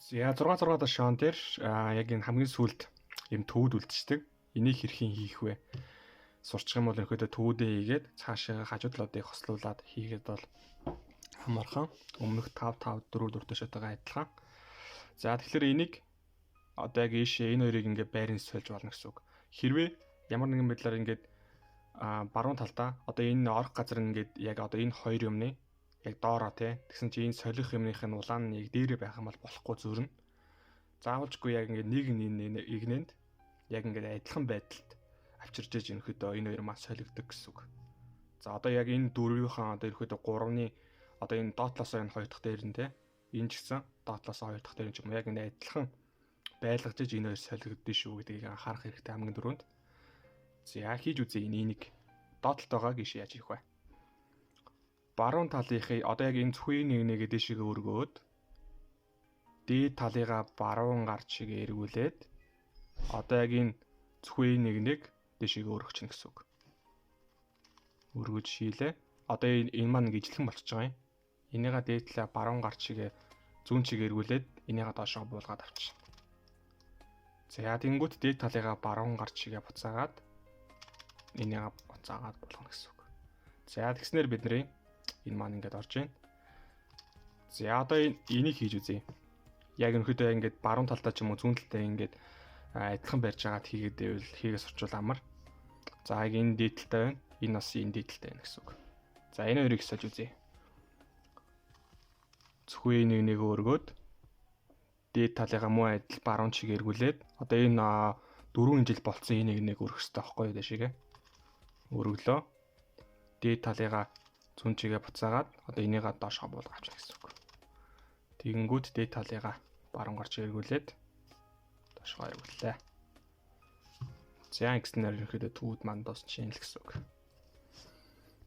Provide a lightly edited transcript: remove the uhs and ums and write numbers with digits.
За 6 дахь шон дээр яг энэ хамгийн сүүлд юм төвд үлдчихдэг. Энийг хэрхэн хийх вэ? Сурчих юм бол ерөөдөө төвдөө хийгээд цаашаа хажуу талуудыг хослуулад хийгээд бол хамаархан өмнөх 5 5 4 4 төшөөтэйгээ адилхан. За тэгэхээр энийг одоо яг ийшээ энэ хоёрыг ингээд байрын сольж болно гэсэн үг. Хэрвээ ямар нэгэн байдлаар ингээд баруун талдаа одоо энэ орох газар ингээд яг одоо энэ хоёр юмны яг доороо тэгсэн чи энэ солих юмных нь улаан нь яг дээрээ байх юм бол болохгүй зөрнө. Заавалжгүй яг ингээд нэг игнэнд яг ингээд адилхан байдалд авчирж иж өнөхөдөө энэ хоёр маш солигддог гэсэн үг. За одоо яг энэ дөрвийнхаа одоо ерөөдөө 3-ны одоо энэ доотлосоо энэ 2 дахь дээр нь энэ ч гэсэн доотлосоо 2 дахь дээр нь ч юм яг энэ адилхан байлгаж иж энэ хоёр солигддөө шүү гэдгийг анхаарах хэрэгтэй хамгийн дөрөнд. За хийж үзье энийг доотлолт байгааг иш яаж хийх вэ? Баруун талынхыг одоо яг энэ зөвхөн нэгээ дэшигээ өргөөд дээд талыгаа баруун гар чигээ эргүүлээд одоо яг энэ зөвхөн нэг дэшигээ өргөх чинь гэсэн үг. Өргөж шийлээ. Одоо энэ маань ижлэхэн болчихж байгаа юм. Энийгээ дээд талаа баруун гар чигээ зүүн чигээ эргүүлээд энийгээ доошоо буулгаад авчих. За тэнгуут дээд талыгаа баруун гар чигээ буцаагаад энийгээ буцаагаад болгоно гэсэн үг. За тэгснээр бидний энэ маань ингээд орж байна. За одоо энийг хийж үзье. Яг өнөхөдөө ингээд баруун талдаа ч юм уу зүүн талдаа ингээд адилхан барьж байгаад хийгээд байвал хийгээс орчвол амар. За яг энэ дээдэлтэй байна. Энэ бас энэ дээдэлтэй байна гэсэн үг. За энэ хоёрыг сольж үзье. Зөвхөн нэг өргөөд дээд талыгаа муу адил баруун чиг эргүүлээд одоо энэ 4 жил болцсон энэ нэг өргөх хэрэгтэй байхгүй юу дэшигээ. Өргөлөө. Дээд талыгаа зүүн чигээ буцаагаад одоо энийгээ доошоо буулгаж авчихна гэсэн үг. Тэгэнгүүт дээд талыгаа баруун гарч эргүүлээд доошоо эргүүллээ. За ингэснээр ерөнхийдөө төвд маань дуусна шинэ л гэсэн үг.